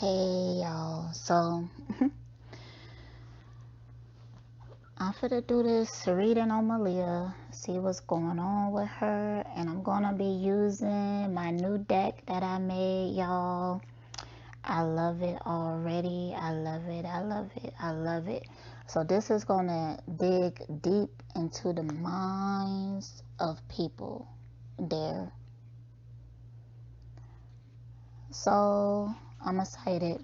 Hey y'all, so I'm finna do this reading on Malia, see what's going on with her, and I'm gonna be using my new deck that I made, y'all. I love it already. I love it. I love it. I love it. So this is gonna dig deep into the minds of people there. So I'm excited.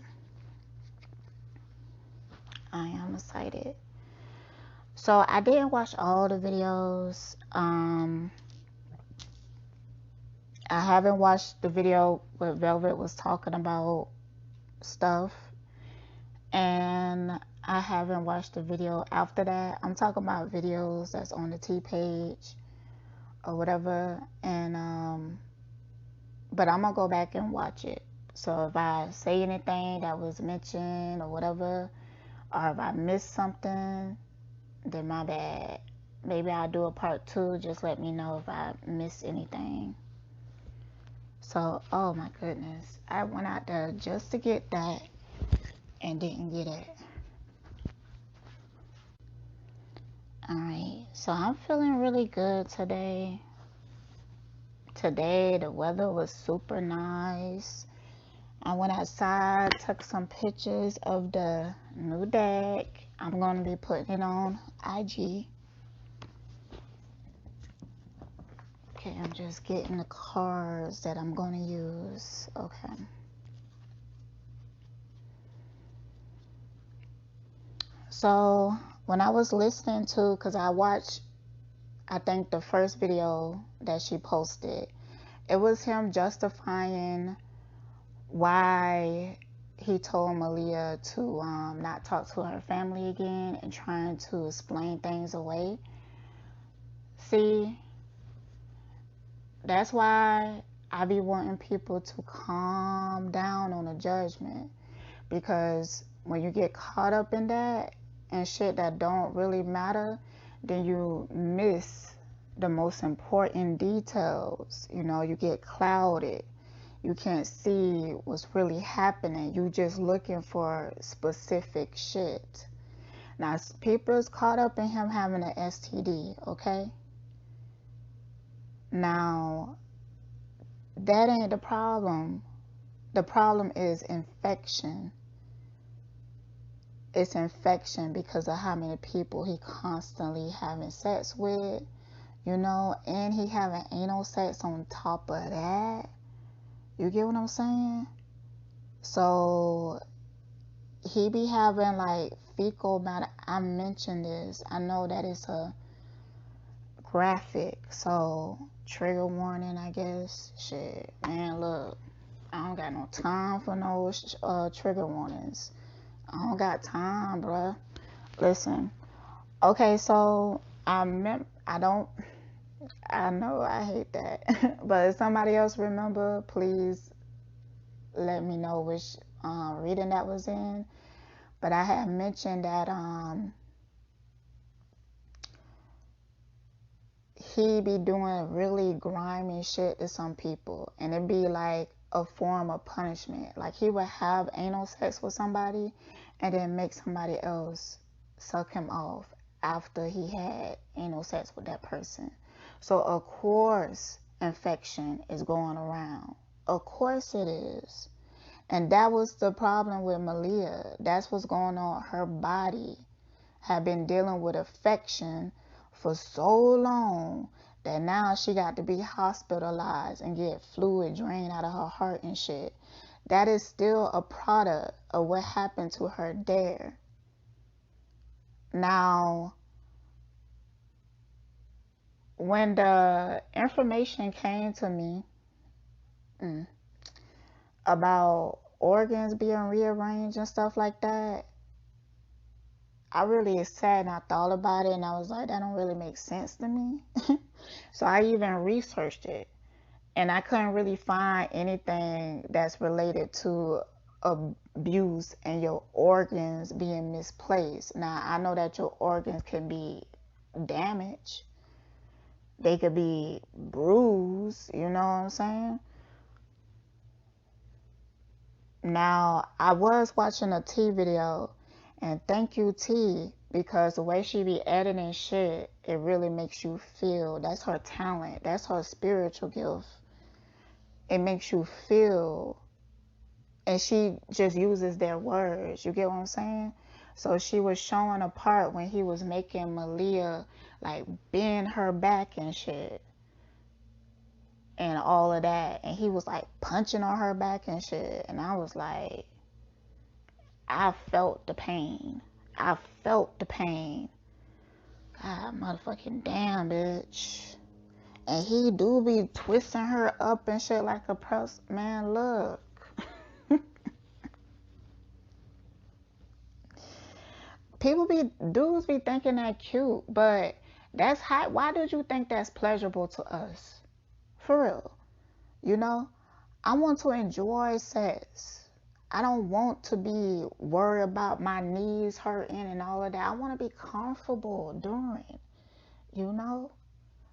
I am excited. So I didn't watch all the videos. I haven't watched the video where Velvet was talking about stuff, and I haven't watched the video after that. I'm talking about videos that's on the T page or whatever, and but I'm gonna go back and watch it. So if I say anything that was mentioned or whatever, or if I missed something, then my bad. Maybe I'll do a part 2. Just let me know if I missed anything. So, oh my goodness. I went out there just to get that and didn't get it. Alright, so I'm feeling really good today. Today, the weather was super nice. I went outside, took some pictures of the new deck. I'm going to be putting it on IG. Okay, I'm just getting the cards that I'm going to use. Okay. So, when I was listening to, because I watched, I think, the first video that she posted, it was him justifying why he told Malia to not talk to her family again and trying to explain things away. See, that's why I be wanting people to calm down on the judgment, because when you get caught up in that and shit that don't really matter, then you miss the most important details. You know, you get clouded. You can't see what's really happening. You just looking for specific shit. Now, people's caught up in him having an STD, okay? Now, that ain't the problem. The problem is infection. It's infection because of how many people he constantly having sex with, you know, and he having anal sex on top of that. You get what I'm saying? So he be having like fecal matter. I mentioned this. I know that it's a graphic, so trigger warning, I guess. Shit, man, look, I don't got no time for no trigger warnings. I don't got time, bruh. Listen. Okay, so I know I hate that, but if somebody else remember, please let me know which reading that was in. But I had mentioned that he be doing really grimy shit to some people, and it be like a form of punishment. Like he would have anal sex with somebody and then make somebody else suck him off after he had anal sex with that person. So of course infection is going around. Of course it is. And that was the problem with Malia. That's what's going on. Her body had been dealing with infection for so long that now she got to be hospitalized and get fluid drained out of her heart and shit. That is still a product of what happened to her there. Now, when the information came to me about organs being rearranged and stuff like that, I really sat and I thought about it, and I was like, that don't really make sense to me. So I even researched it, and I couldn't really find anything that's related to abuse and your organs being misplaced. Now, I know that your organs can be damaged. They could be bruised, you know what I'm saying? Now, I was watching a T video, and thank you, T, because the way she be editing shit, it really makes you feel. That's her talent. That's her spiritual gift. It makes you feel. And she just uses their words. You get what I'm saying? So she was showing a part when he was making Malia, like, bend her back and shit. And all of that. And he was, like, punching on her back and shit. And I was like, I felt the pain. I felt the pain. God, motherfucking damn, bitch. And he do be twisting her up and shit like a press. Man, look. Dudes be thinking that cute, but that's hot. Why did you think that's pleasurable to us? For real. You know? I want to enjoy sex. I don't want to be worried about my knees hurting and all of that. I want to be comfortable during, you know?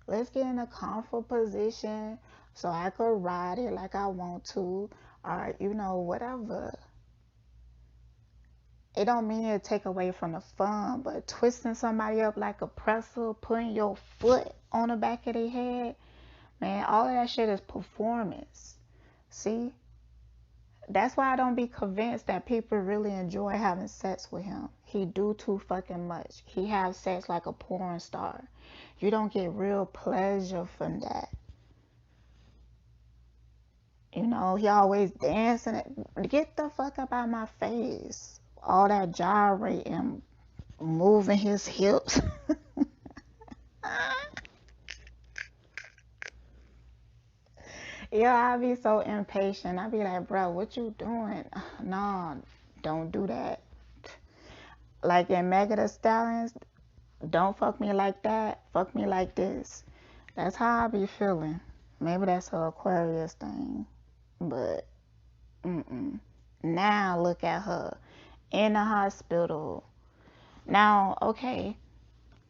Let's get in a comfortable position so I could ride it like I want to, or, you know, whatever. It don't mean to take away from the fun, but twisting somebody up like a pretzel, putting your foot on the back of their head, man, all of that shit is performance. See? That's why I don't be convinced that people really enjoy having sex with him. He do too fucking much. He have sex like a porn star. You don't get real pleasure from that. You know, he always dancing. Get the fuck up out of my face. All that gyrating, moving his hips. Yeah, I be so impatient. I be like, bro, what you doing? No, don't do that. Like in Mega the Stallions, don't fuck me like that. Fuck me like this. That's how I be feeling. Maybe that's an Aquarius thing. But, now look at her in the hospital. Now, okay,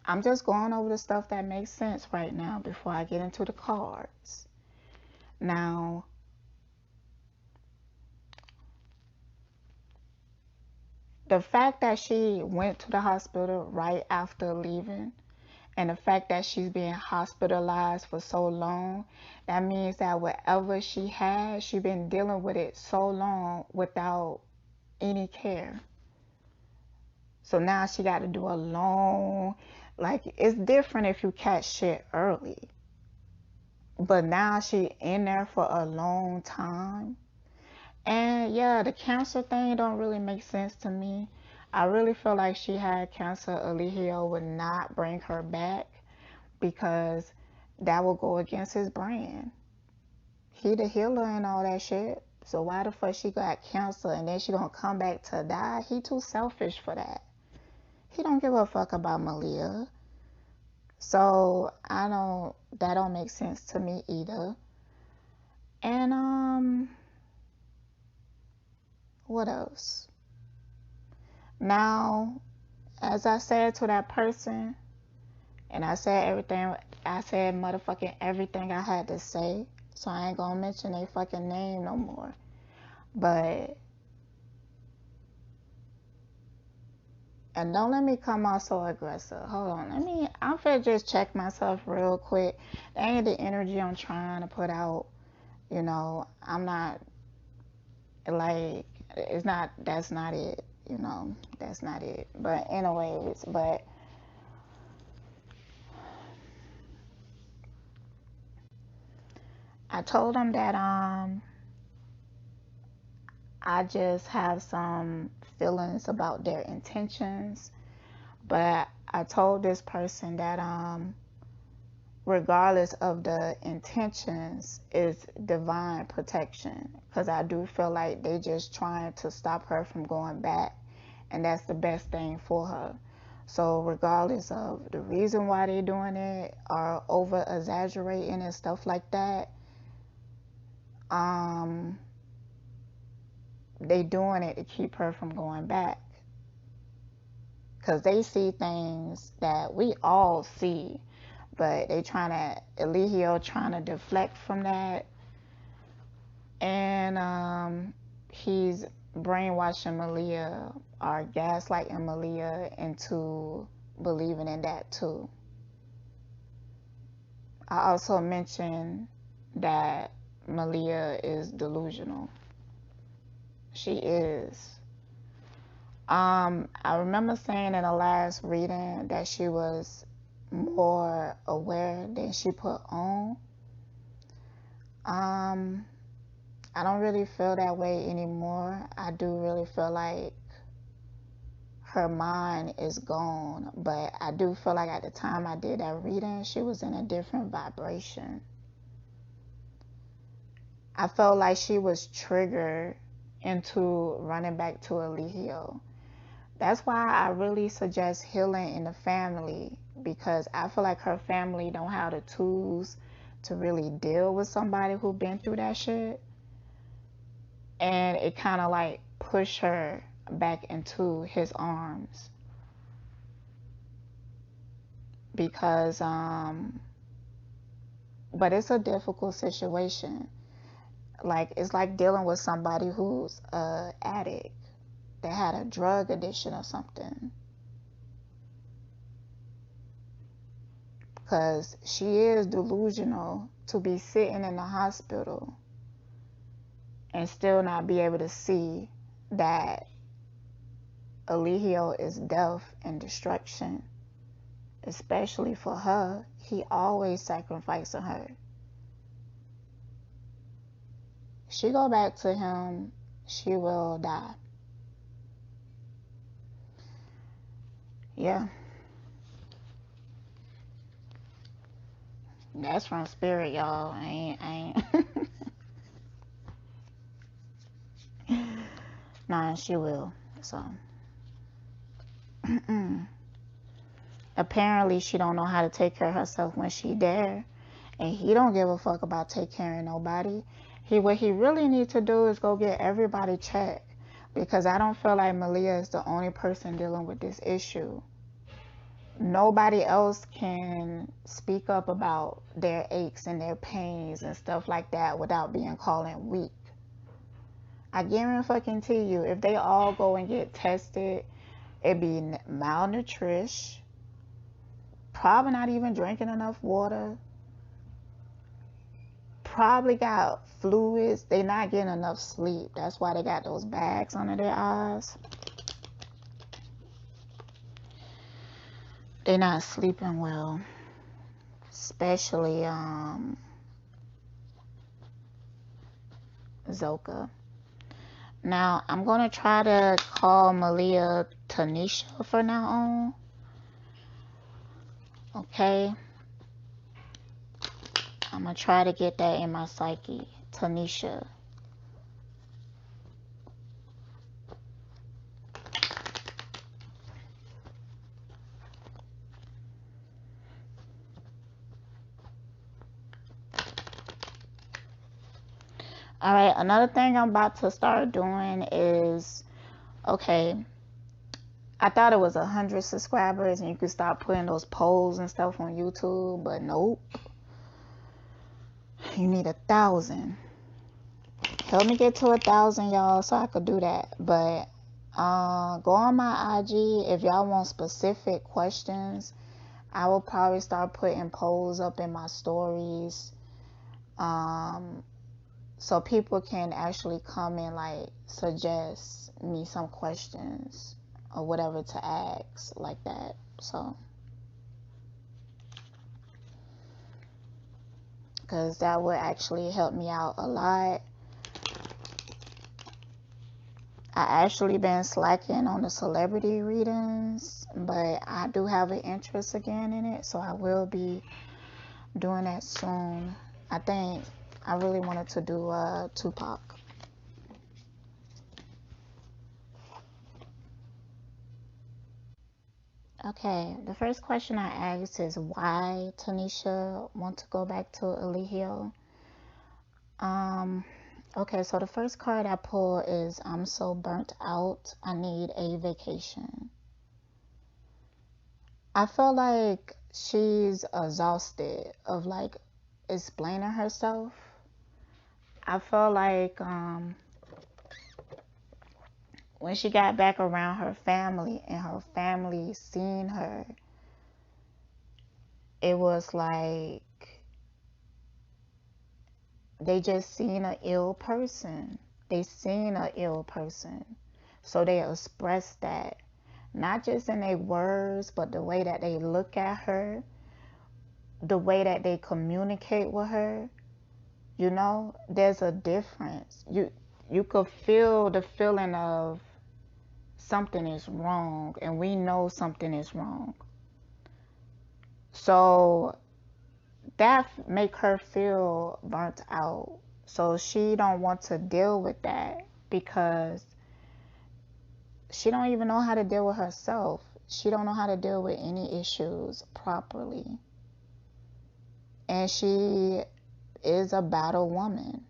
I'm just going over the stuff that makes sense right now before I get into the cards. Now, the fact that she went to the hospital right after leaving, and the fact that she's being hospitalized for so long, that means that whatever she had, she's been dealing with it so long without any care. So now she got to do a long, like, it's different if you catch shit early. But now she in there for a long time. And yeah, the cancer thing don't really make sense to me. I really feel like she had cancer. Eligio would not bring her back because that will go against his brand. He the healer and all that shit. So why the fuck she got cancer and then she gonna come back to die? He too selfish for that. He don't give a fuck about Malia. So that don't make sense to me either. And what else? Now, as I said to that person, and I said motherfucking everything I had to say, so I ain't gonna mention their fucking name no more. But, and don't let me come out so aggressive. Hold on, I'm finna just check myself real quick. That ain't the energy I'm trying to put out. You know, I'm not, like, that's not it. You know, that's not it. But anyways, I told him that I just have some feelings about their intentions, but I told this person that regardless of the intentions, is divine protection, because I do feel like they just trying to stop her from going back, and that's the best thing for her. So regardless of the reason why they're doing it or over exaggerating and stuff like that, they doing it to keep her from going back, because they see things that we all see, but they Eligio trying to deflect from that. And he's brainwashing Malia or gaslighting Malia into believing in that too. I also mentioned that Malia is delusional. She is. I remember saying in the last reading that she was more aware than she put on. I don't really feel that way anymore. I do really feel like her mind is gone, but I do feel like at the time I did that reading, she was in a different vibration. I felt like she was triggered into running back to Eligio. That's why I really suggest healing in the family, because I feel like her family don't have the tools to really deal with somebody who been through that shit. And it kind of like push her back into his arms. Because, but it's a difficult situation. Like, it's like dealing with somebody who's an addict that had a drug addiction or something. Because she is delusional to be sitting in the hospital and still not be able to see that Eligio is death and destruction. Especially for her, he always sacrificing her. She go back to him, she will die. Yeah. That's from spirit, y'all. I ain't. Nah, she will. So. Apparently, she don't know how to take care of herself when she there. And he don't give a fuck about take care of nobody. What he really needs to do is go get everybody checked. Because I don't feel like Malia is the only person dealing with this issue. Nobody else can speak up about their aches and their pains and stuff like that without being called weak. I guarantee you, if they all go and get tested, it'd be malnutrition, probably not even drinking enough water, probably got fluids, they not getting enough sleep. That's why they got those bags under their eyes. They're not sleeping well, especially Zoca. Now, I'm going to try to call Malia Tanisha for now on. Okay? I'm going to try to get that in my psyche. Tanisha. Alright, another thing I'm about to start doing is, okay, I thought it was 100 subscribers and you could start putting those polls and stuff on YouTube, but nope. You need 1,000. Help me get to 1,000, y'all, so I could do that. But go on my IG if y'all want specific questions. I will probably start putting polls up in my stories. So people can actually come and like suggest me some questions or whatever to ask like that. So, because that would actually help me out a lot. I actually been slacking on the celebrity readings, but I do have an interest again in it, so I will be doing that soon. I think I really wanted to do Tupac. Okay, the first question I asked is why Tanisha want to go back to Eligio. Okay, so the first card I pull is I'm so burnt out, I need a vacation. I feel like she's exhausted of like explaining herself. I feel like when she got back around her family and her family seen her, it was like they just seen an ill person. They seen an ill person. So they expressed that, not just in their words, but the way that they look at her, the way that they communicate with her. You know, there's a difference. You could feel the feeling of something is wrong, and we know something is wrong. So that make her feel burnt out. So she don't want to deal with that because she don't even know how to deal with herself. She don't know how to deal with any issues properly. And she is a battle woman.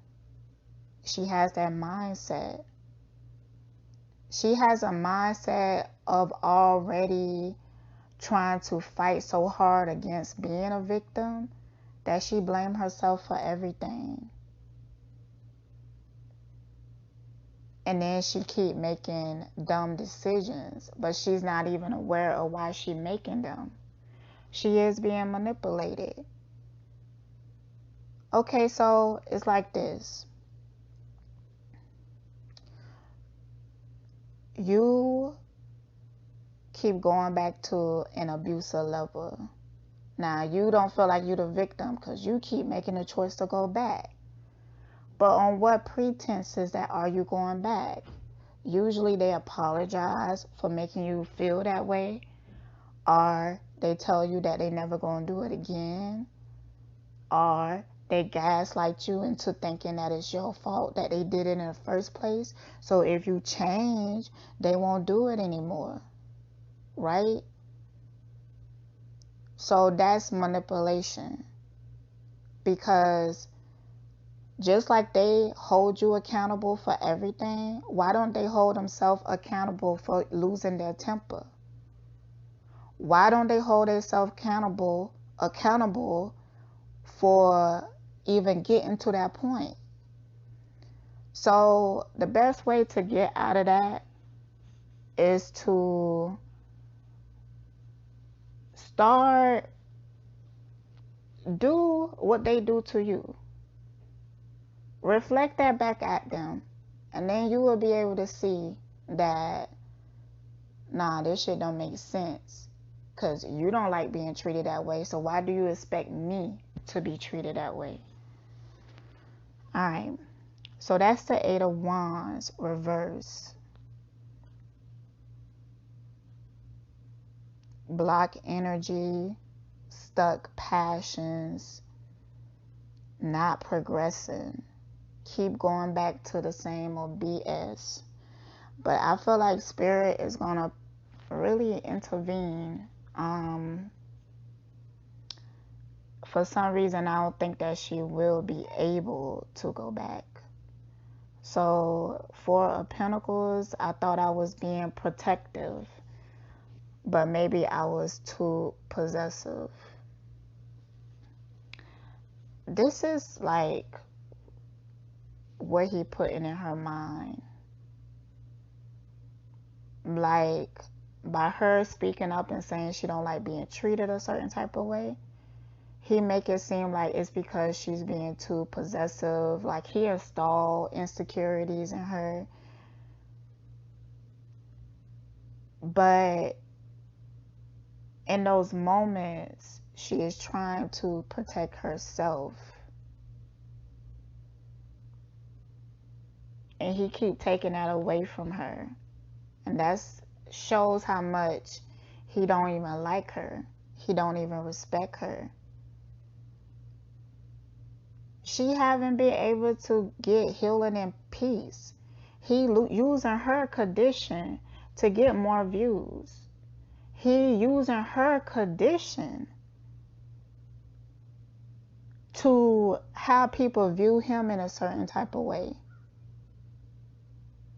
She has that mindset. She has a mindset of already trying to fight so hard against being a victim that she blames herself for everything. And then she keep making dumb decisions, but she's not even aware of why she's making them. She is being manipulated. Okay, so it's like this. You keep going back to an abusive level. Now, you don't feel like you're the victim because you keep making a choice to go back. But on what pretenses that are you going back? Usually they apologize for making you feel that way, or they tell you that they never going to do it again, or they gaslight you into thinking that it's your fault that they did it in the first place. So if you change, they won't do it anymore, right? So that's manipulation, because just like they hold you accountable for everything, why don't they hold themselves accountable for losing their temper? Why don't they hold themselves accountable for even getting to that point? So the best way to get out of that is to start do what they do to you. Reflect that back at them, and then you will be able to see that, nah, this shit don't make sense, because you don't like being treated that way, so why do you expect me to be treated that way? Alright, so that's the Eight of Wands reverse. Block energy, stuck passions, not progressing. Keep going back to the same old BS. But I feel like Spirit is going to really intervene. For some reason, I don't think that she will be able to go back. So, Four of Pentacles, I thought I was being protective, but maybe I was too possessive. This is like what he putting in her mind. Like, by her speaking up and saying she don't like being treated a certain type of way, he make it seem like it's because she's being too possessive. Like, he installed insecurities in her. But in those moments, she is trying to protect herself. And he keep taking that away from her. And that shows how much he don't even like her. He don't even respect her. She haven't been able to get healing and peace. He using her condition to get more views. He using her condition to have people view him in a certain type of way.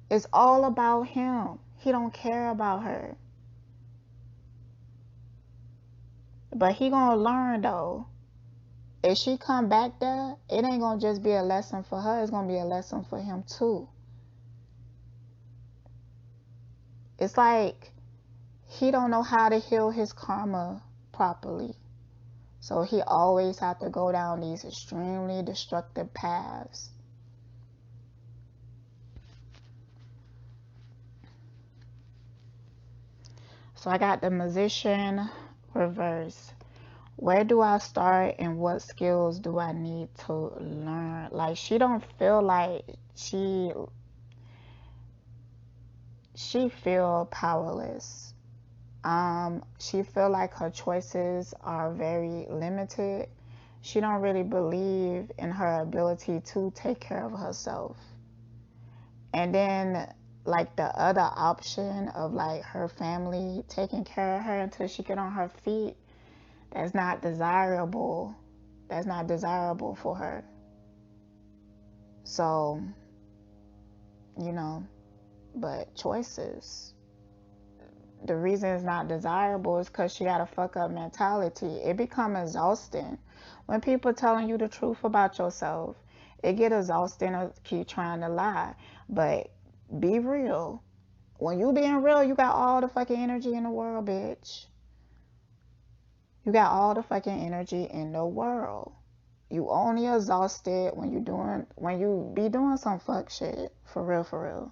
It's all about him. He don't care about her. But he gonna learn though. If she come back there, it ain't gonna just be a lesson for her. It's gonna be a lesson for him too. It's like he don't know how to heal his karma properly. So he always have to go down these extremely destructive paths. So I got the Magician reverse. Where do I start and what skills do I need to learn? Like, she don't feel like she feel powerless. She feel like her choices are very limited. She don't really believe in her ability to take care of herself. And then like the other option of like her family taking care of her until she get on her feet, that's not desirable. That's not desirable for her. So, you know, but choices. The reason it's not desirable is because she got a fuck up mentality. It become exhausting. When people telling you the truth about yourself, it get exhausting to keep trying to lie. But be real. When you being real, you got all the fucking energy in the world, bitch. You got all the fucking energy in the world. You only exhausted when you be doing some fuck shit. For real, for real.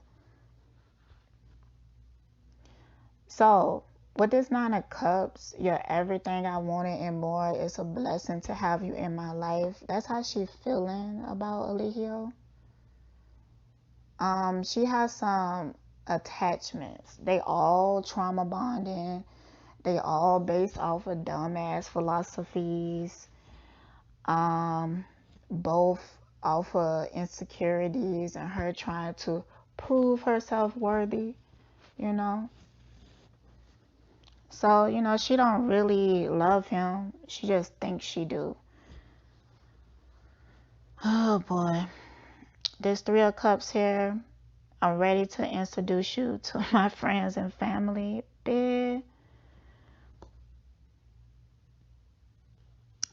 So, with this Nine of Cups, you're everything I wanted and more. It's a blessing to have you in my life. That's how she feeling about Eligio. She has some attachments. They all trauma bonding. They all based off of dumbass philosophies. Both off of insecurities and her trying to prove herself worthy, you know. So, you know, she don't really love him. She just thinks she do. Oh boy. There's Three of Cups here. I'm ready to introduce you to my friends and family. Bitch.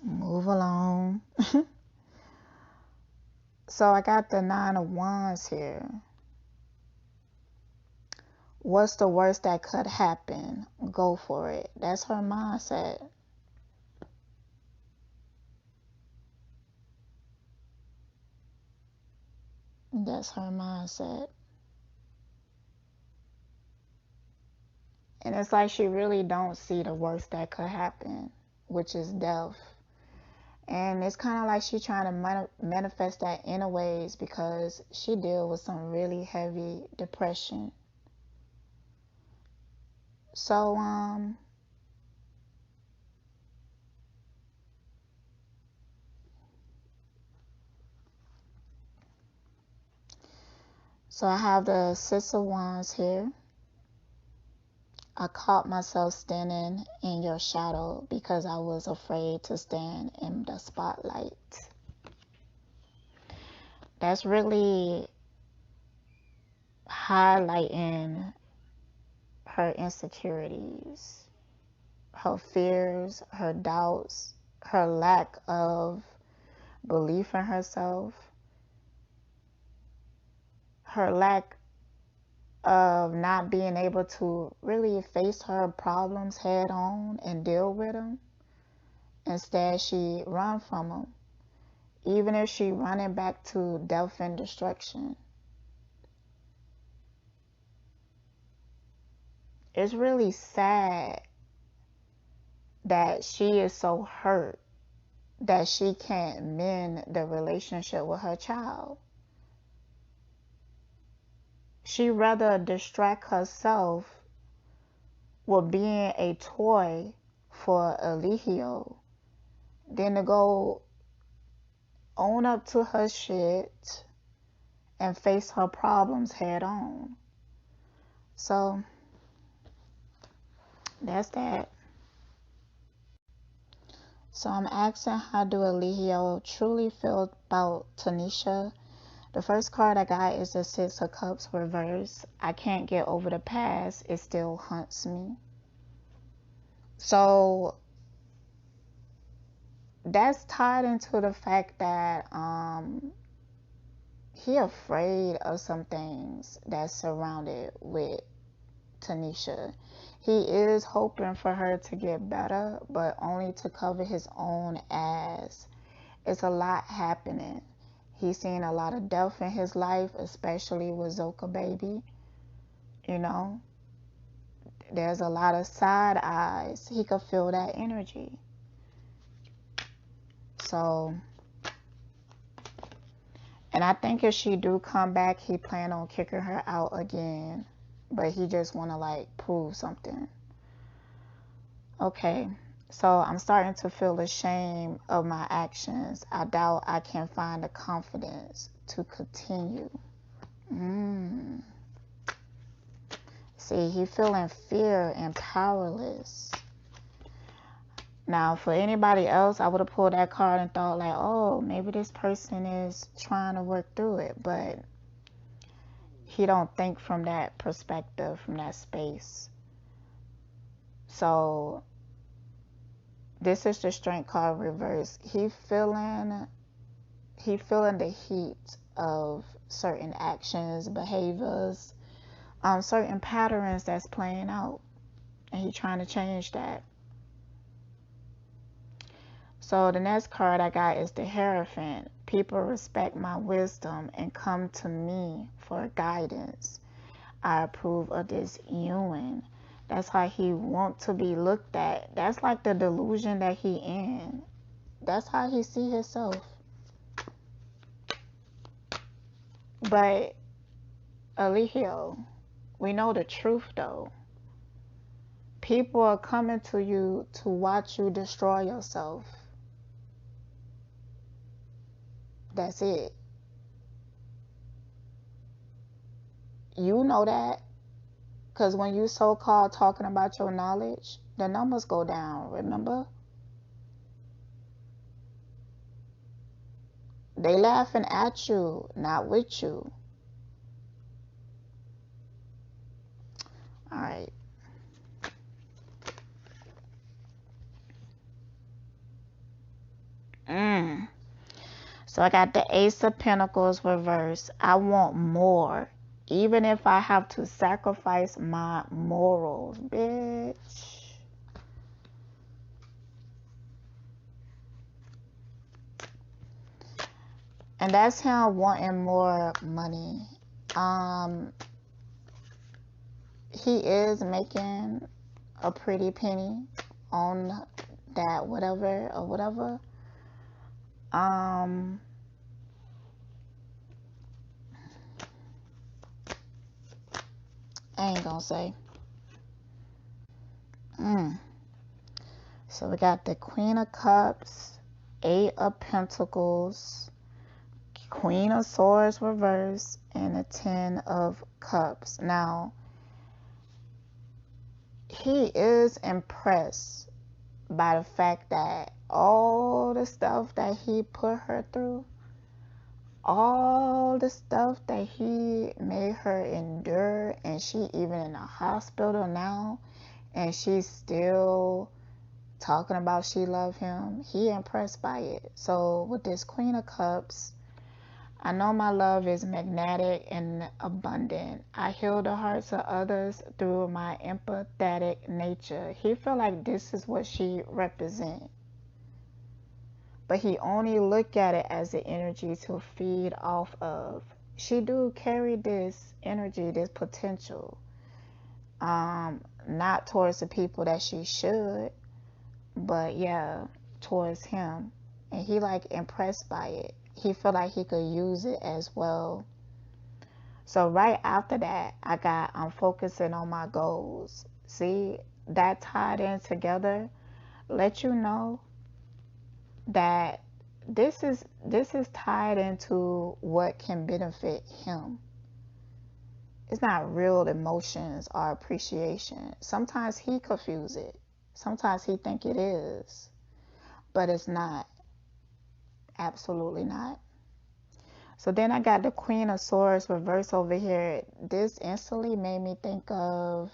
Move along. So I got the Nine of Wands here. What's the worst that could happen? Go for it. That's her mindset. That's her mindset. And it's like she really don't see the worst that could happen, which is death. And it's kind of like she trying to manifest that inner ways because she deal with some really heavy depression. So, so I have the Six of Wands here. I caught myself standing in your shadow because I was afraid to stand in the spotlight. That's really highlighting her insecurities, her fears, her doubts, her lack of belief in herself, her lack of not being able to really face her problems head on and deal with them. Instead, she run from them, even if she running back to death and destruction. It's really sad that she is so hurt that she can't mend the relationship with her child. She rather distract herself with being a toy for Eligio than to go own up to her shit and face her problems head on. So that's that. So I'm asking, how do Eligio truly feel about Tanisha? The first card I got is the Six of Cups reverse. I can't get over the past. It still haunts me. So that's tied into the fact that he afraid of some things that's surrounded with Tanisha. He is hoping for her to get better, but only to cover his own ass. It's a lot happening. He's seen a lot of death in his life, especially with Zoca baby. You know, there's a lot of side eyes. He could feel that energy. So, and I think if she do come back, he plan on kicking her out again. But he just want to like prove something. Okay. So I'm starting to feel ashamed of my actions. I doubt I can find the confidence to continue. See, he feeling fear and powerless. Now, for anybody else, I would have pulled that card and thought like, oh, maybe this person is trying to work through it. But he don't think from that perspective, from that space. So this is the Strength card reverse. He feeling the heat of certain actions, behaviors, certain patterns that's playing out, and he trying to change that. So the next card I got is the Hierophant. People respect my wisdom and come to me for guidance. I approve of this union. That's how he want to be looked at. That's like the delusion that he in. That's how he see himself. But Eligio, we know the truth though. People are coming to you to watch you destroy yourself. That's it. You know that. Because when you so-called talking about your knowledge, the numbers go down, remember? They laughing at you, not with you. All right. So I got the Ace of Pentacles reversed. I want more. Even if I have to sacrifice my morals, bitch. And that's him wanting more money. He is making a pretty penny on that whatever or whatever. I ain't gonna say. So we got the Queen of Cups, Eight of Pentacles, Queen of Swords reverse, and the Ten of Cups. Now, he is impressed by the fact that all the stuff that he put her through, all the stuff that he made her endure, and she even in a hospital now, and she's still talking about she love him. He impressed by it. So with this Queen of Cups, I know my love is magnetic and abundant. I heal the hearts of others through my empathetic nature. He feel like this is what she represent. But he only look at it as the energy to feed off of. She do carry this energy, this potential. Not towards the people that she should, but yeah, towards him. And he like impressed by it. He felt like he could use it as well. So right after that, I'm focusing on my goals. See, that tied in together, let you know that this is tied into what can benefit him. It's not real emotions or appreciation. Sometimes he confuse it. Sometimes he think it is, but it's not. Absolutely not. So then I got the Queen of Swords reverse over here. This instantly made me think of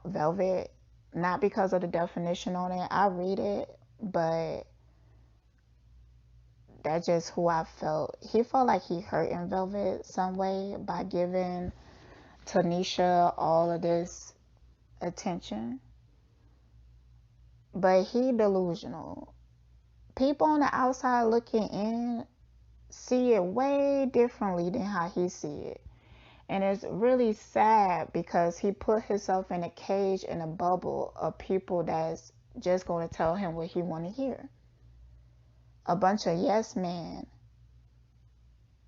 Velvet. Not because of the definition on it. I read it, but that's just who I felt. He felt like he hurt in Velvet some way by giving Tanisha all of this attention. But he delusional. People on the outside looking in see it way differently than how he see it. And it's really sad because he put himself in a cage, in a bubble of people that's just going to tell him what he want to hear. A bunch of yes men.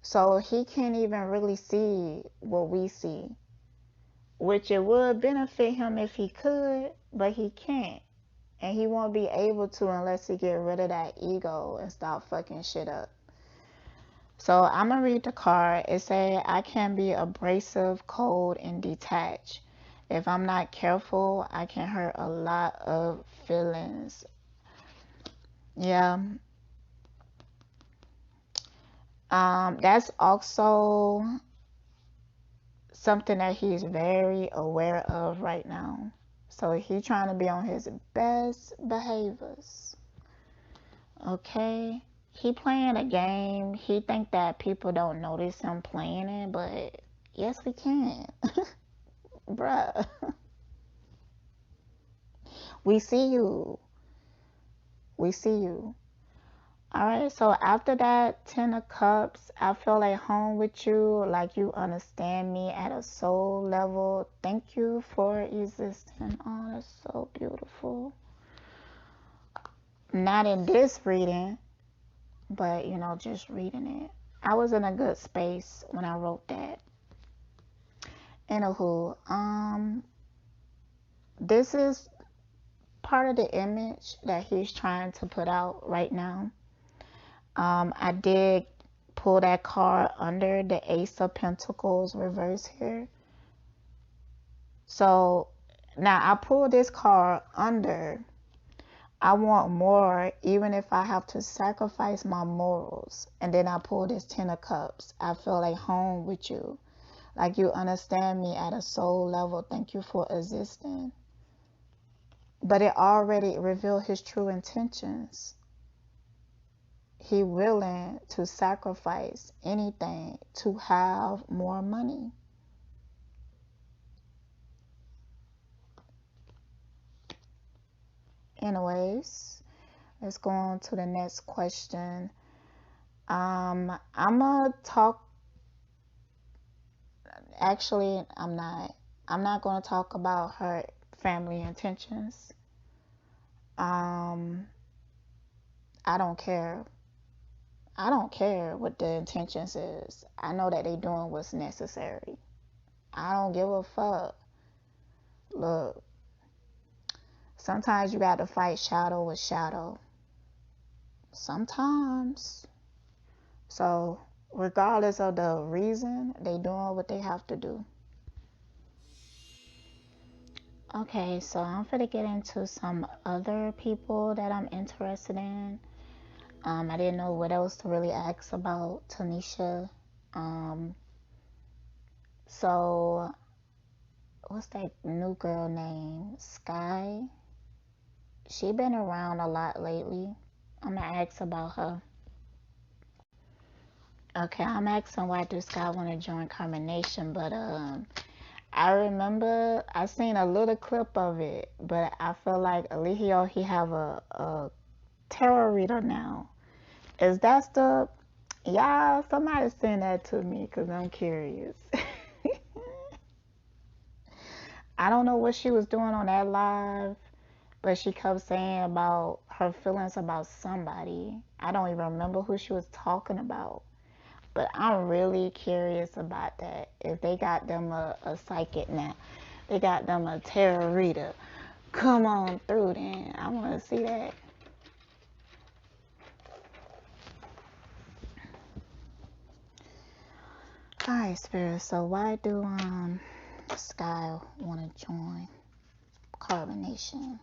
So he can't even really see what we see. Which it would benefit him if he could, but he can't. And he won't be able to unless he get rid of that ego and stop fucking shit up. So I'm going to read the card. It say, I can be abrasive, cold, and detached. If I'm not careful, I can hurt a lot of feelings. Yeah. That's also something that he's very aware of right now. So he's trying to be on his best behaviors. Okay. He playing a game. He think that people don't notice him playing it, but yes, we can. Bruh. We see you. We see you. Alright, so after that 10 of Cups, I feel like home with you, like you understand me at a soul level. Thank you for existing. Oh, that's so beautiful. Not in this reading, but, you know, just reading it. I was in a good space when I wrote that. Anywho, this is part of the image that he's trying to put out right now. I did pull that card under the Ace of Pentacles reverse here. So now I pulled this card under. I want more, even if I have to sacrifice my morals. And then I pull this 10 of Cups. I feel like home with you. Like you understand me at a soul level. Thank you for existing. But it already revealed his true intentions. He willing to sacrifice anything to have more money. Anyways, let's go on to the next question. I'm gonna talk. Actually, I'm not. I'm not gonna talk about her family intentions. I don't care. I don't care what the intentions is. I know that they doing what's necessary. I don't give a fuck. Look, sometimes you got to fight shadow with shadow. Sometimes. So, regardless of the reason, they doing what they have to do. Okay, so I'm gonna get into some other people that I'm interested in. I didn't know what else to really ask about Tanisha. So what's that new girl name? Sky. She been around a lot lately. I'm gonna ask about her. Okay, I'm asking why does Sky want to join Combination, but I remember I seen a little clip of it, but I feel like Eligio, he have a tarot reader now. Is that stuff? Y'all, somebody send that to me because I'm curious. I don't know what she was doing on that live, but she kept saying about her feelings about somebody. I don't even remember who she was talking about. But I'm really curious about that. If they got them a psychic now, they got them a tarot reader. Come on through then. I want to see that. Alright, Spirit. So why do Sky want to join Carbonation?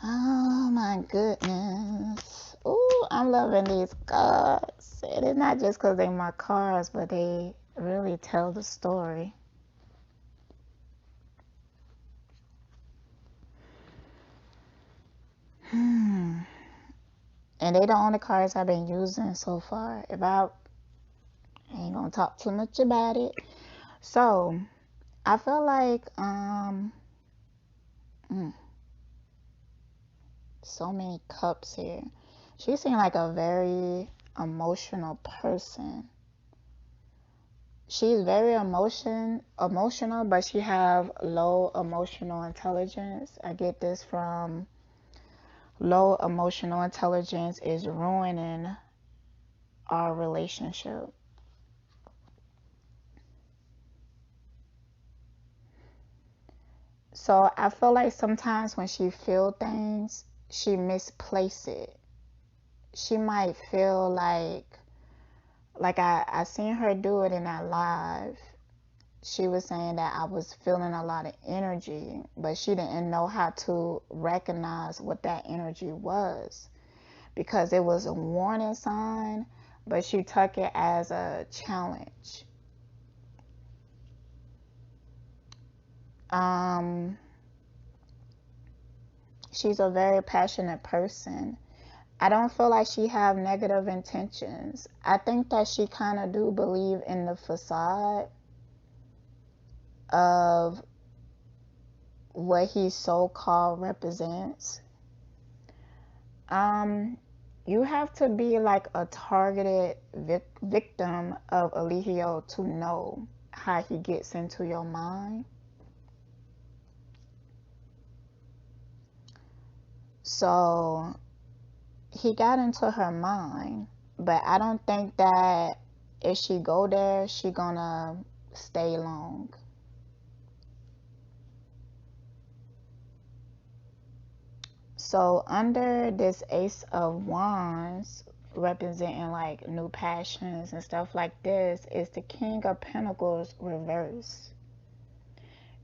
Oh my goodness. Ooh, I'm loving these cards. It is not just because they're my cards, but they really tell the story. And they the only cards I've been using so far. If I ain't gonna talk too much about it. So I feel like so many cups here. She seemed like a very emotional person. She's very emotional, but she have low emotional intelligence. I get this from low emotional intelligence is ruining our relationship. So I feel like sometimes when she feel things, she misplace it. She might feel like I seen her do it in that live. She was saying that I was feeling a lot of energy, but she didn't know how to recognize what that energy was because it was a warning sign, but she took it as a challenge. She's a very passionate person. I don't feel like she have negative intentions. I think that she kind of do believe in the facade of what he so-called represents. You have to be like a targeted victim of Eligio to know how he gets into your mind. So he got into her mind, but I don't think that if she go there, she gonna stay long. So under this Ace of Wands, representing like new passions and stuff like this, is the King of Pentacles reverse.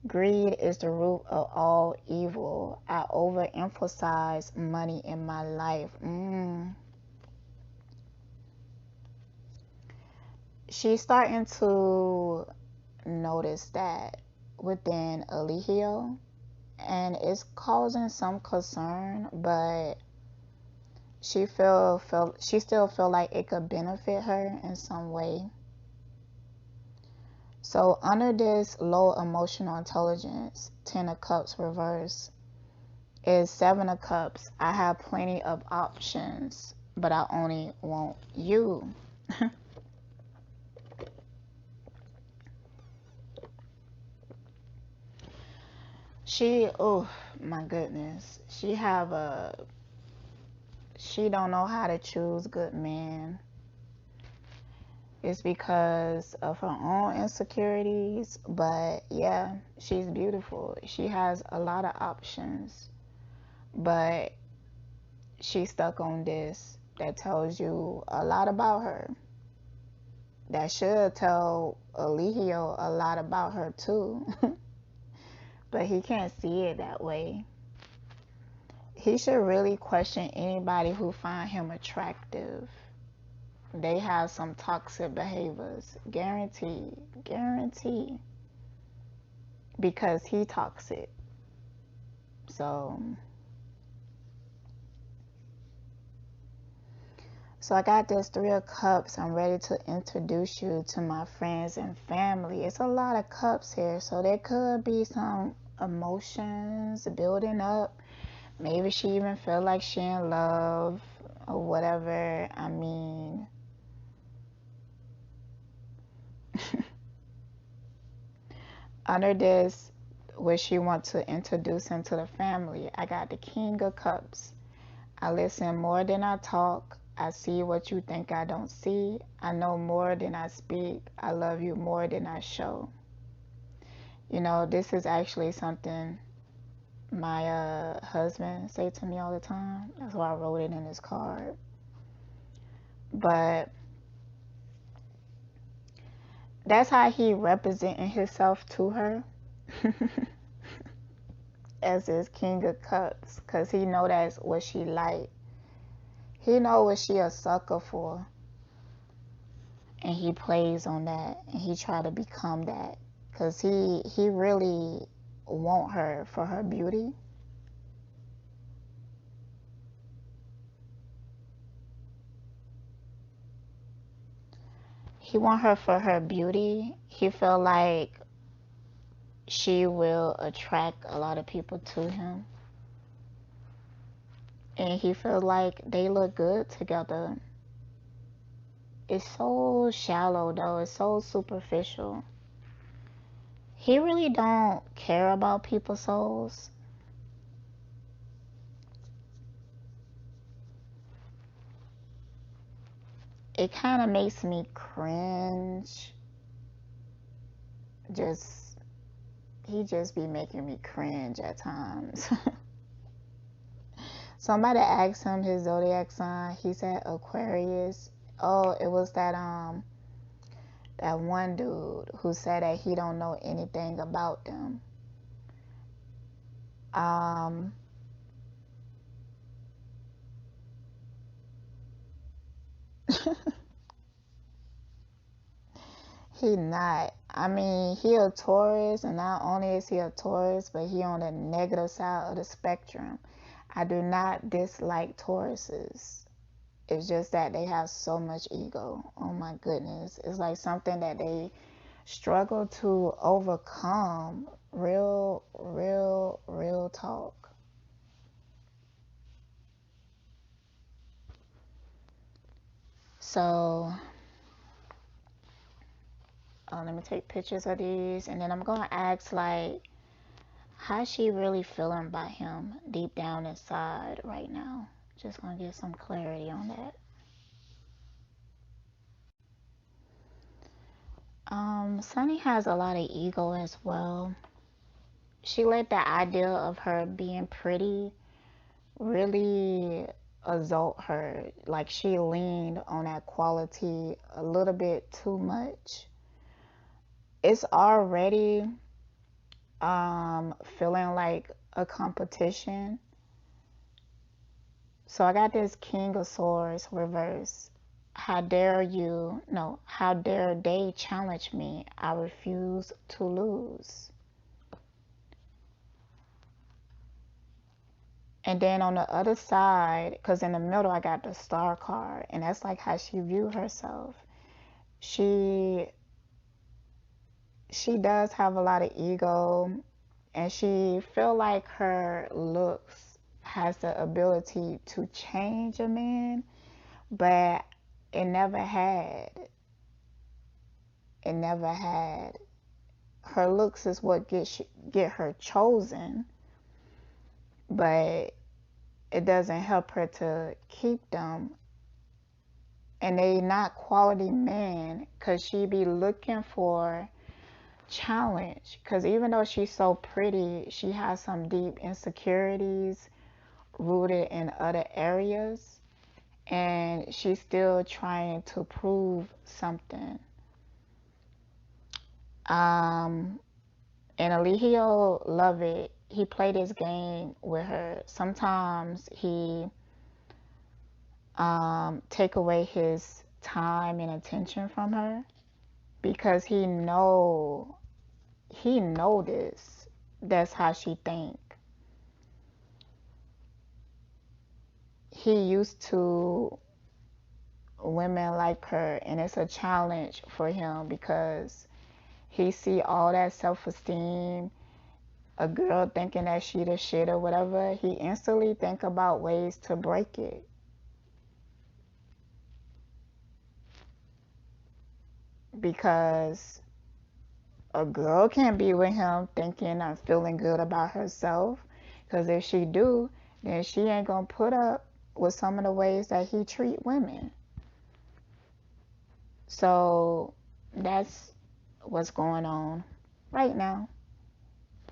Greed is the root of all evil. I overemphasize money in my life. She's starting to notice that within Eligio, and it's causing some concern, but she still feel like it could benefit her in some way. So under this low emotional intelligence, 10 of Cups reverse is 7 of Cups. I have plenty of options, but I only want you. Oh my goodness, she don't know how to choose good men. It's because of her own insecurities, but yeah, she's beautiful. She has a lot of options, but she's stuck on this that tells you a lot about her. That should tell Eligio a lot about her too. But he can't see it that way. He should really question anybody who find him attractive. They have some toxic behaviors. Guarantee. Because he toxic. So I got this 3 of Cups. I'm ready to introduce you to my friends and family. It's a lot of cups here, so there could be some emotions building up. Maybe she even feel like she in love or whatever. I mean, under this, where she wants to introduce him to the family, I got the King of Cups. I listen more than I talk. I see what you think I don't see. I know more than I speak. I love you more than I show. You know, this is actually something my husband say to me all the time. That's why I wrote it in his card. But that's how he representing himself to her as his King of Cups, because he know that's what she like. He know what she a sucker for, and he plays on that, and he try to become that, because he really want her for her beauty. He want her for her beauty. He feel like she will attract a lot of people to him. And he feel like they look good together. It's so shallow though. It's so superficial. He really don't care about people's souls. It kind of makes me cringe. He just be making me cringe at times. Somebody asked him his zodiac sign. He said Aquarius. Oh, it was that one dude who said that he don't know anything about them. He not. I mean, he a Taurus, and not only is he a Taurus, but he on the negative side of the spectrum. I do not dislike Tauruses. It's just that they have so much ego. Oh my goodness. It's like something that they struggle to overcome. Real talk. So, let me take pictures of these, and then I'm going to ask, like, how's she really feeling about him deep down inside right now? Just going to get some clarity on that. Sunny has a lot of ego as well. She let the idea of her being pretty really exalt her. Like, she leaned on that quality a little bit too much. It's already feeling like a competition. So I got this King of Swords reverse. How dare you, no, how dare they challenge me? I refuse to lose. And then on the other side, because in the middle I got the Star card, and that's like how she view herself. She does have a lot of ego, and she feel like her looks has the ability to change a man, but it never had. It never had. Her looks is what get her chosen, but it doesn't help her to keep them. And they not quality men, because she be looking for challenge. Because even though she's so pretty, she has some deep insecurities rooted in other areas, and she's still trying to prove something. And Eligio love it. He played this game with her. Sometimes he take away his time and attention from her, because he know this. That's how she think. He used to women like her, and it's a challenge for him because he see all that self-esteem, a girl thinking that she the shit or whatever. He instantly think about ways to break it. Because a girl can't be with him thinking or feeling good about herself, because if she do, then she ain't gonna put up with some of the ways that he treat women. So that's what's going on right now.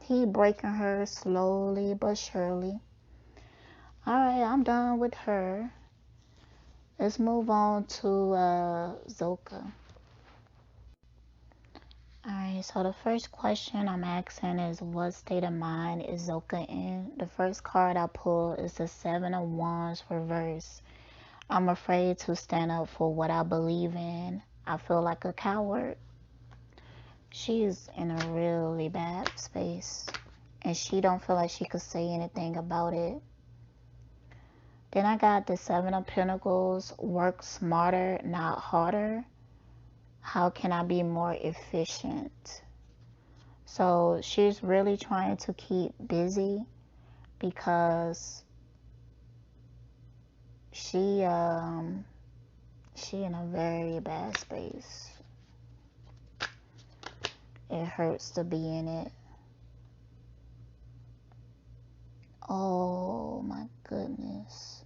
He breaking her slowly but surely. Alright, I'm done with her. Let's move on to Zoca. Alright, so the first question I'm asking is, what state of mind is Zoca in? The first card I pulled is the Seven of Wands reverse. I'm afraid to stand up for what I believe in. I feel like a coward. She's in a really bad space, and she don't feel like she could say anything about it. Then I got the Seven of Pentacles, work smarter, not harder. How can I be more efficient? So she's really trying to keep busy because she in a very bad space. It hurts to be in it. Oh my goodness.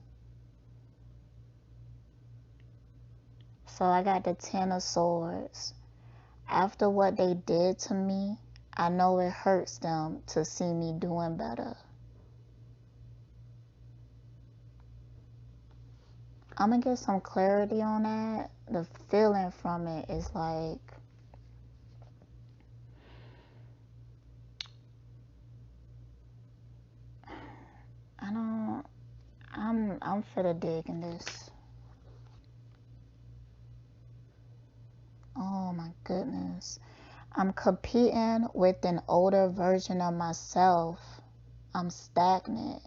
So I got the Ten of Swords. After what they did to me, I know it hurts them to see me doing better. I'm gonna get some clarity on that. The feeling from it is like, I'm finna dig in this. Oh my goodness. I'm competing with an older version of myself. I'm stagnant.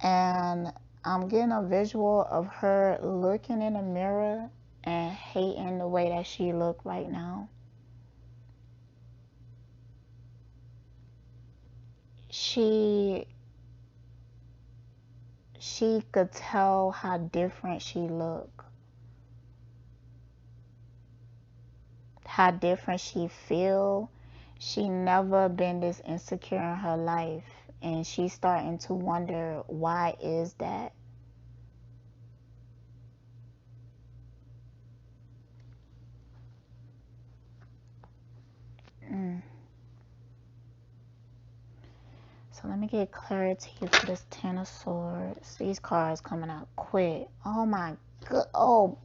And I'm getting a visual of her looking in the mirror and hating the way that she look right now. She could tell how different she look, how different she feel. She never been this insecure in her life, and she's starting to wonder, why is that? So let me get clarity for this Ten of Swords. These cards coming out quick. Oh my god. Oh.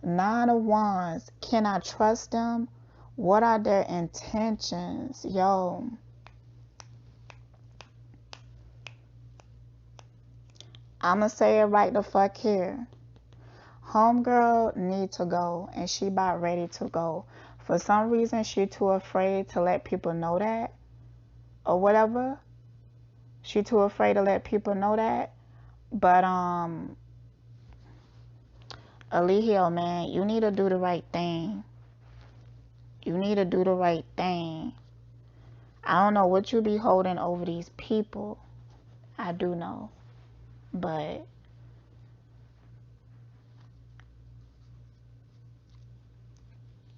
Nine of Wands. Can I trust them? What are their intentions? Yo. I'ma say it right the fuck here. Homegirl need to go, and she about ready to go. For some reason, she too afraid to let people know that, or whatever. She too afraid to let people know that. But Eligio, man, you need to do the right thing. You need to do the right thing. I don't know what you be holding over these people. I do know, but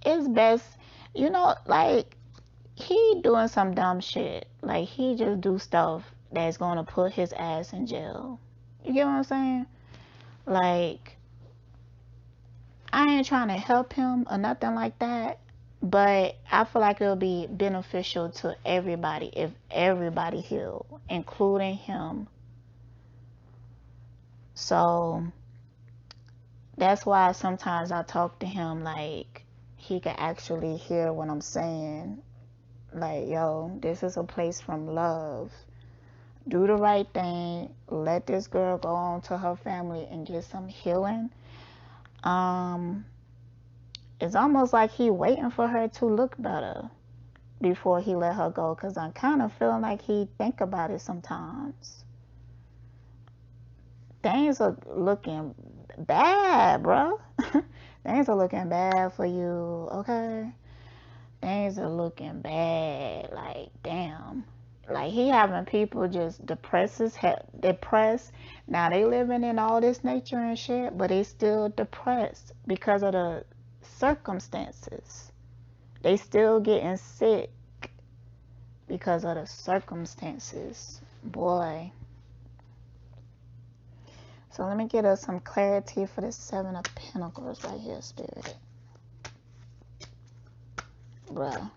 it's best, you know, like, he doing some dumb shit. Like, he just do stuff that's gonna put his ass in jail. You get what I'm saying? Like, I ain't trying to help him or nothing like that, but I feel like it'll be beneficial to everybody if everybody healed, including him. So that's why sometimes I talk to him like he can actually hear what I'm saying. Like, yo, this is a place from love. Do the right thing. Let this girl go on to her family and get some healing. It's almost like he waiting for her to look better before he let her go, because I'm kind of feeling like he think about it sometimes. Things are looking bad, bro. Things are looking bad for you, okay? Things are looking bad. Like, damn. Like, he having people just depressed. Now they living in all this nature and shit, but they still depressed because of the circumstances. They still getting sick because of the circumstances. Boy. So let me get us some clarity for the Seven of Pentacles right here, Spirit. Bruh.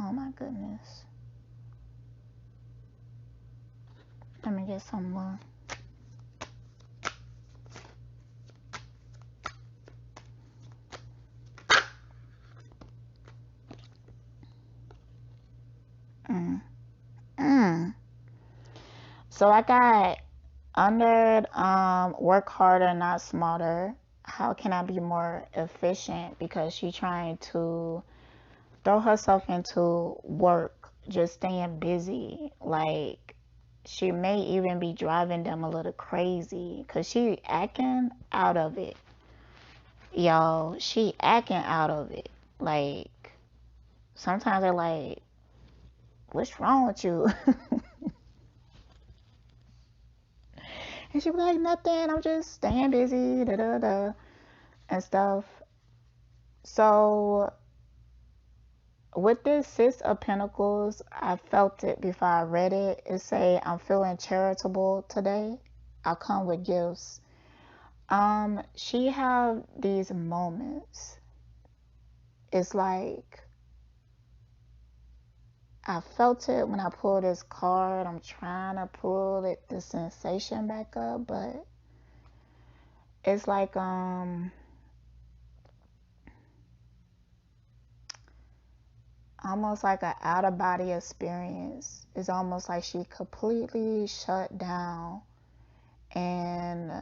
Oh my goodness. Let me get some more. So I got under work harder, not smarter. How can I be more efficient? Because she's trying to throw herself into work, just staying busy. Like, she may even be driving them a little crazy because she acting out of it. Y'all, she acting out of it. Like, sometimes they're like, what's wrong with you? And she be like, nothing, I'm just staying busy, da da da, and stuff. So, with this Six of Pentacles, I felt it before I read it. It say, I'm feeling charitable today. I'll come with gifts. She have these moments. It's like, I felt it when I pulled this card. I'm trying to pull it, the sensation back up, but it's like, almost like an out of body experience. It's almost like she completely shut down, and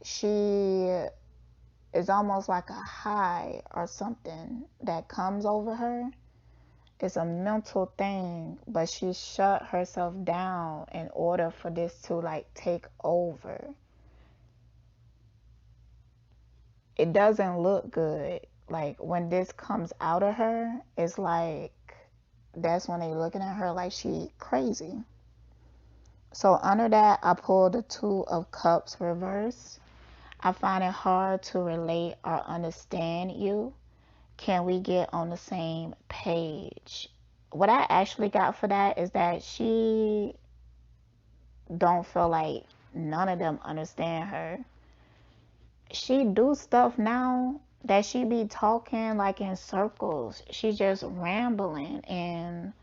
she is almost like a high or something that comes over her. It's a mental thing, but she shut herself down in order for this to like take over. It doesn't look good. Like when this comes out of her, it's like that's when they looking at her like she crazy. So under that, I pulled the Two of Cups reverse. I find it hard to relate or understand you. Can we get on the same page? What I actually got for that is that she don't feel like none of them understand her. She do stuff now that she be talking like in circles. She just rambling, and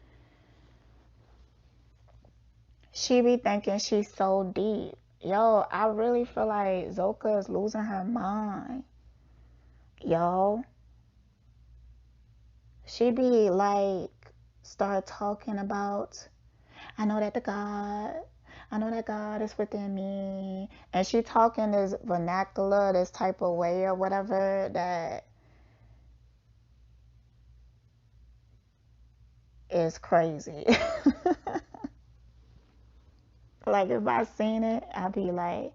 she be thinking she's so deep. Yo, I really feel like Zoca is losing her mind. Yo, she be like, start talking about, I know that God is within me. And she talking this vernacular, this type of way or whatever that is crazy. Like if I seen it, I'd be like,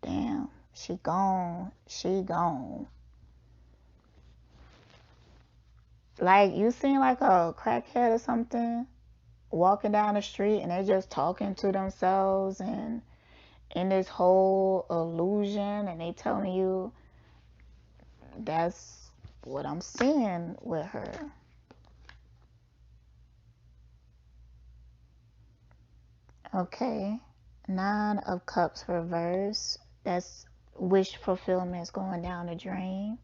damn, she gone. She gone. Like you seen like a crackhead or something walking down the street and they just talking to themselves and in this whole illusion, and they telling you that's what I'm seeing with her. Okay, Nine of Cups reverse. That's wish fulfillment is going down the drain.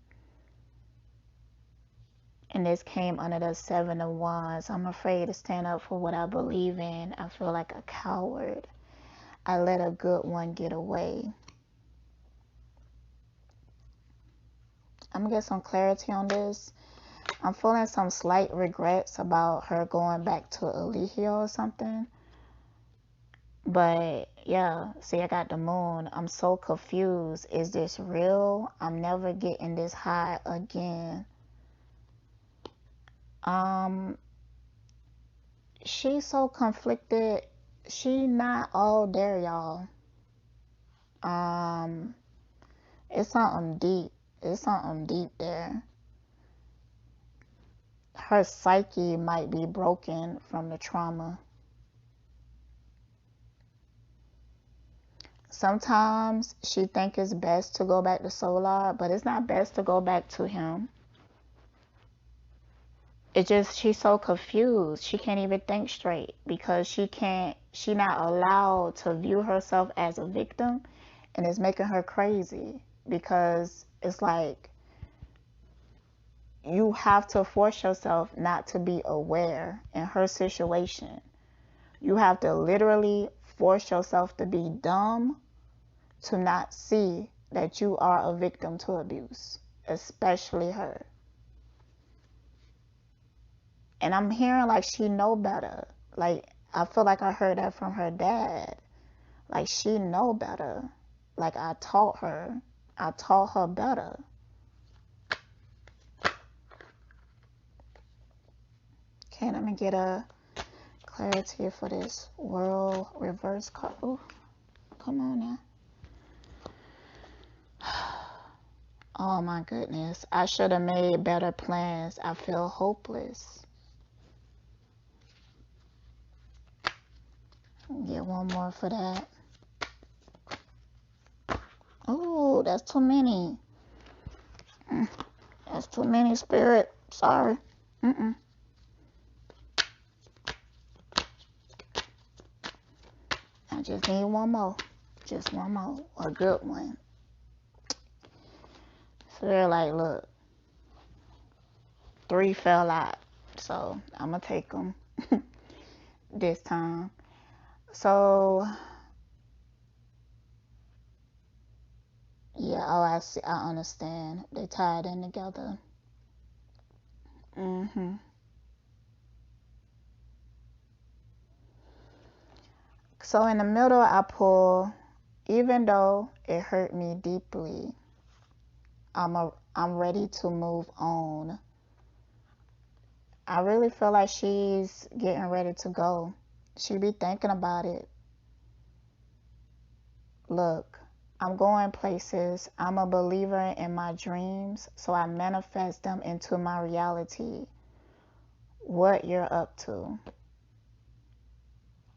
And this came under the Seven of Wands. I'm afraid to stand up for what I believe in. I feel like a coward. I let a good one get away. I'm gonna get some clarity on this. I'm feeling some slight regrets about her going back to Eligio or something. But yeah, see, I got the Moon. I'm so confused. Is this real? I'm never getting this high again. She's so conflicted. She not all there, y'all. It's something deep. It's something deep there. Her psyche might be broken from the trauma. Sometimes she think it's best to go back to Solar, but it's not best to go back to him. It just, she's so confused. She can't even think straight because she not allowed to view herself as a victim, and it's making her crazy because it's like you have to force yourself not to be aware in her situation. You have to literally force yourself to be dumb to not see that you are a victim to abuse, especially her. And I'm hearing like she know better. Like I feel like I heard that from her dad. Like she know better. Like I taught her better. Okay, let me get a clarity for this world reverse card. Ooh, come on now. Oh my goodness. I should have made better plans. I feel hopeless. Get one more for that. Oh, that's too many. That's too many, Spirit. Sorry. I just need one more. Just one more. A good one. So they're like, look. 3 fell out. So I'm going to take them this time. So, yeah. Oh, I see. I understand. They tied in together. So in the middle, I pull, even though it hurt me deeply, I'm ready to move on. I really feel like she's getting ready to go. She be thinking about it. Look, I'm going places. I'm a believer in my dreams, so I manifest them into my reality. What you're up to.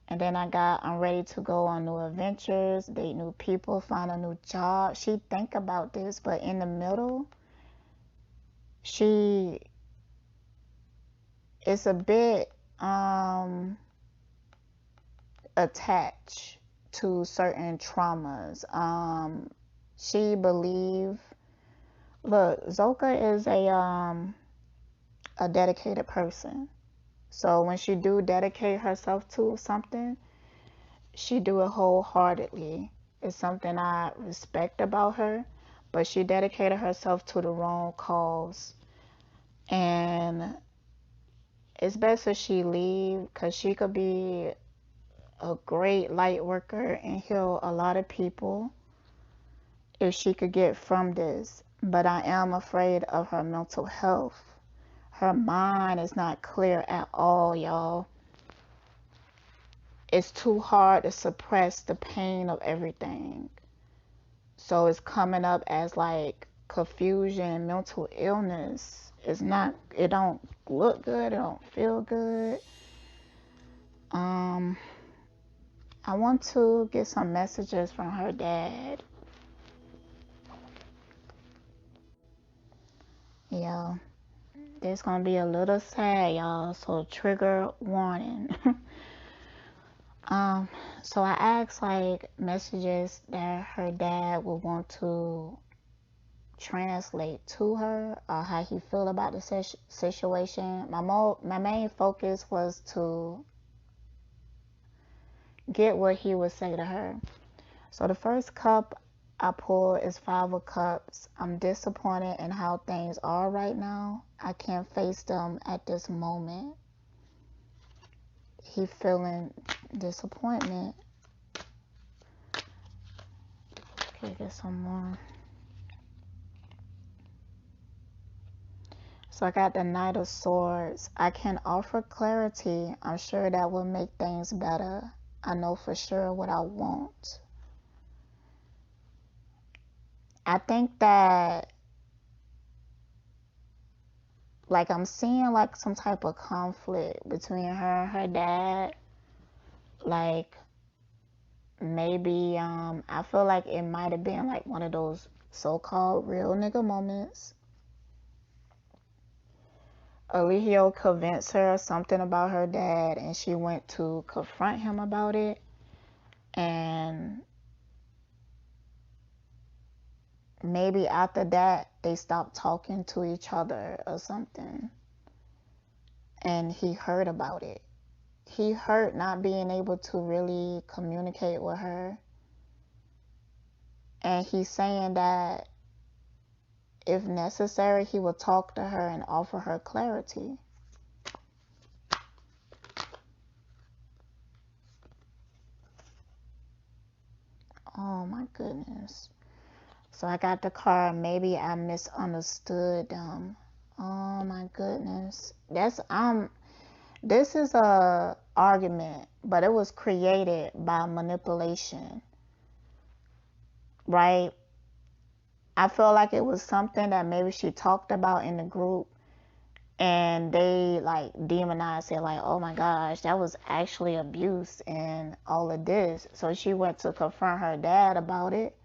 And then I'm ready to go on new adventures, date new people, find a new job. She think about this, but in the middle, she is a bit attached to certain traumas. She believe, look, Zoca is a dedicated person. So when she do dedicate herself to something, she do it wholeheartedly. It's something I respect about her, but she dedicated herself to the wrong cause. And it's best if she leave, because she could be a great light worker and heal a lot of people if she could get from this. But I am afraid of her mental health. Her mind is not clear at all, y'all. It's too hard to suppress the pain of everything. So it's coming up as like confusion, mental illness. It's not, it don't look good, it don't feel good. I want to get some messages from her dad. Yeah. This gonna be a little sad, y'all, so trigger warning. So I asked like messages that her dad would want to translate to her, how he feel about the situation. My main focus was to get what he would say to her. So the first cup I pulled is 5 of Cups. I'm disappointed in how things are right now. I can't face them at this moment. He feeling disappointment. Okay, get some more. So I got the Knight of Swords. I can offer clarity. I'm sure that will make things better. I know for sure what I want. I think that, like, I'm seeing like some type of conflict between her and her dad. Like, maybe I feel like it might have been like one of those so-called real nigga moments. Eligio convinced her something about her dad, and she went to confront him about it, and maybe after that they stopped talking to each other or something, and he heard about it. He hurt not being able to really communicate with her, and he's saying that if necessary he will talk to her and offer her clarity. Oh my goodness. So I got the card, maybe I misunderstood them. Oh my goodness. This is a argument, but it was created by manipulation, right? I feel like it was something that maybe she talked about in the group, and they like demonized it, like, oh my gosh, that was actually abuse and all of this. So she went to confront her dad about it,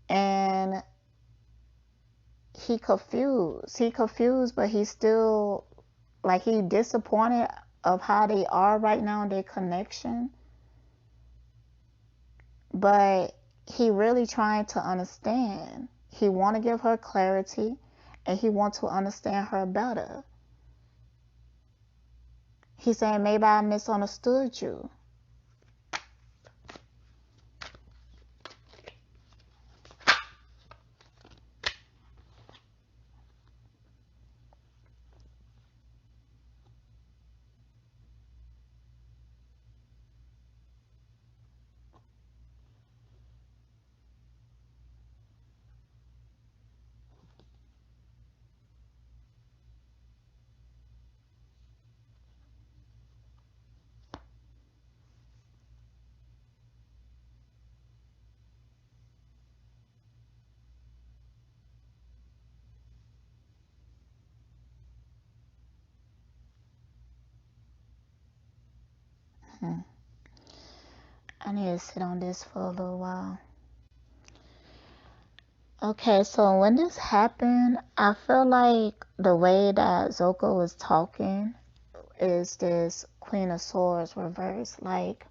and he confused, but he still, like, he disappointed of how they are right now in their connection, but he really trying to understand. He want to give her clarity, and he want to understand her better. He's saying, maybe I misunderstood you. I need to sit on this for a little while. Okay, so when this happened, I feel like the way that Zoca was talking is this Queen of Swords reverse. Like,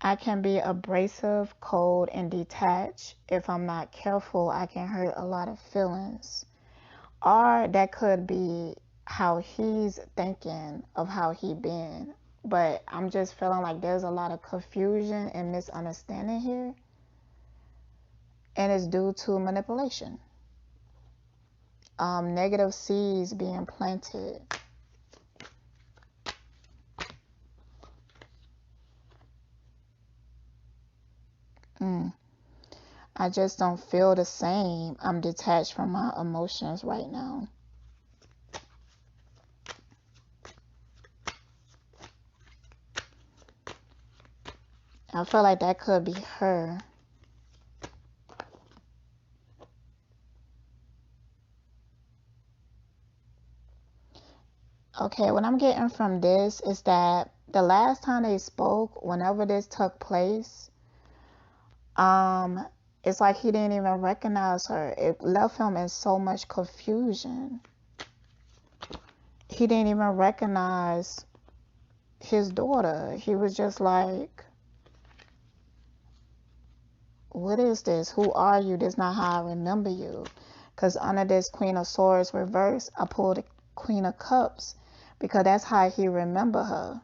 I can be abrasive, cold, and detached. If I'm not careful, I can hurt a lot of feelings. Or that could be how he's thinking of how he been. But I'm just feeling like there's a lot of confusion and misunderstanding here. And it's due to manipulation. Negative seeds being planted. I just don't feel the same. I'm detached from my emotions right now. I feel like that could be her. Okay, what I'm getting from this is that the last time they spoke, whenever this took place, it's like he didn't even recognize her. It left him in so much confusion. He didn't even recognize his daughter. He was just like, what is this? Who are you? This is not how I remember you. Because under this Queen of Swords reverse, I pulled the Queen of Cups, because that's how he remember her.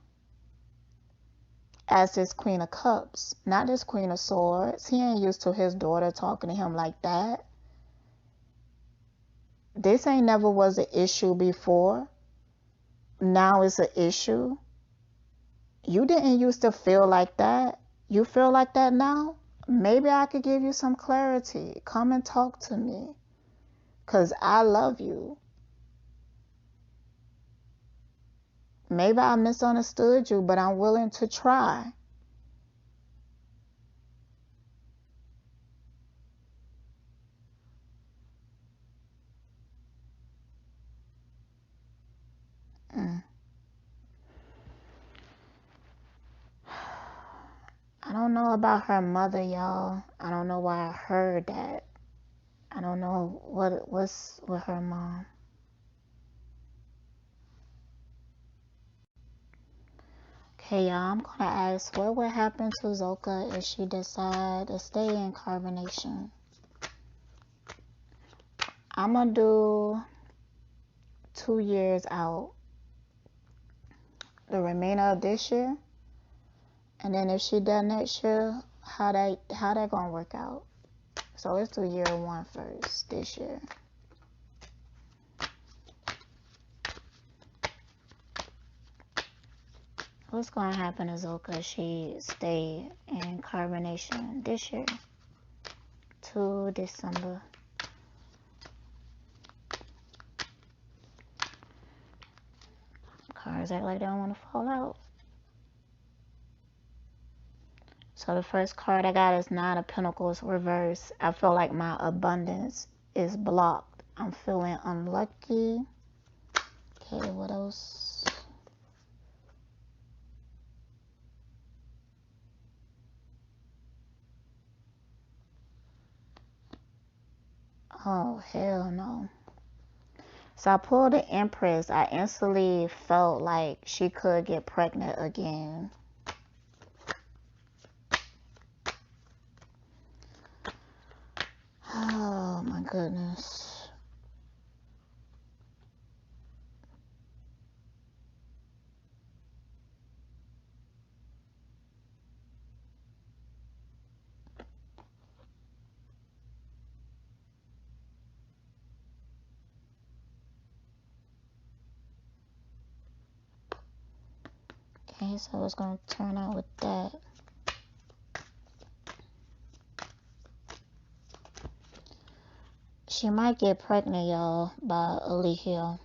As this Queen of Cups, not this Queen of Swords. He ain't used to his daughter talking to him like that. This ain't never was an issue before. Now it's an issue. You didn't used to feel like that. You feel like that now? Maybe I could give you some clarity. Come and talk to me. Because I love you. Maybe I misunderstood you, but I'm willing to try. I don't know about her mother, y'all. I don't know why I heard that. I don't know what's with her mom. Okay, y'all, I'm gonna ask what would happen to Zoca if she decide to stay in carbonation. I'm gonna do 2 years out, the remainder of this year, and then if she does next year, how that gonna work out? So let's do year 1 first, this year. What's going to happen to Zoca if she stay in carbonation this year to December? Cards act like they don't want to fall out. So the first card I got is Nine of Pentacles reverse. I feel like my abundance is blocked. I'm feeling unlucky. Okay, what else? Oh, hell no. So I pulled the Empress. I instantly felt like she could get pregnant again. Oh my goodness. Okay, so it's going to turn out with that. She might get pregnant, y'all, by Alihia.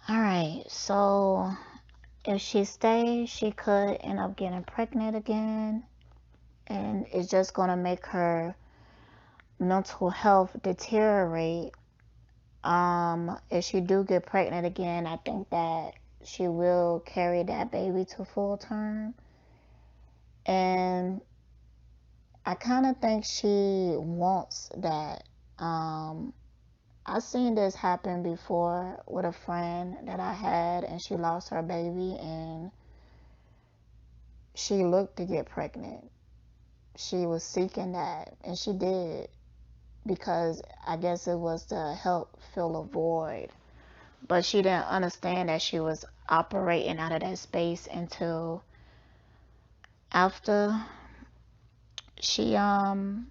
Alright, so if she stays, she could end up getting pregnant again. And it's just going to make her mental health deteriorate. If she do get pregnant again, I think that she will carry that baby to full term. And I kind of think she wants that. I've seen this happen before with a friend that I had, and she lost her baby, and she looked to get pregnant. She was seeking that, and she did, because I guess it was to help fill a void. But she didn't understand that she was operating out of that space until after she had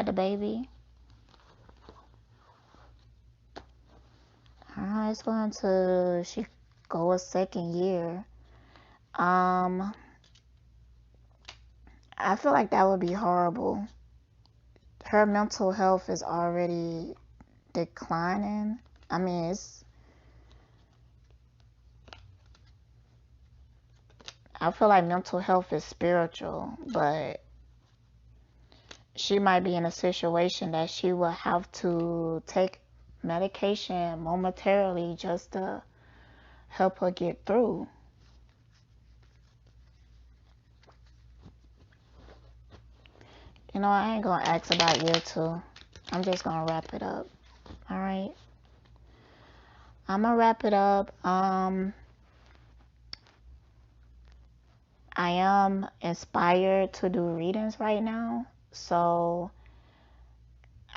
the baby. It's going to, she go a second year. I feel like that would be horrible. Her mental health is already declining. I mean, I feel like mental health is spiritual, but she might be in a situation that she will have to take medication momentarily just to help her get through. You know, I ain't gonna ask about year 2. I'm just gonna wrap it up. All right, I'm gonna wrap it up. I am inspired to do readings right now, so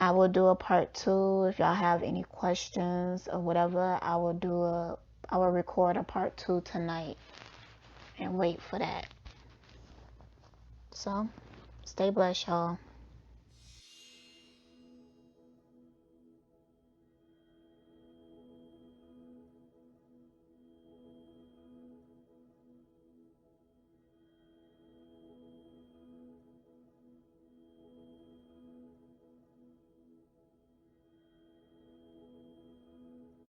I will do a part 2. If y'all have any questions or whatever, I will record a part 2 tonight and wait for that. So stay blessed, y'all.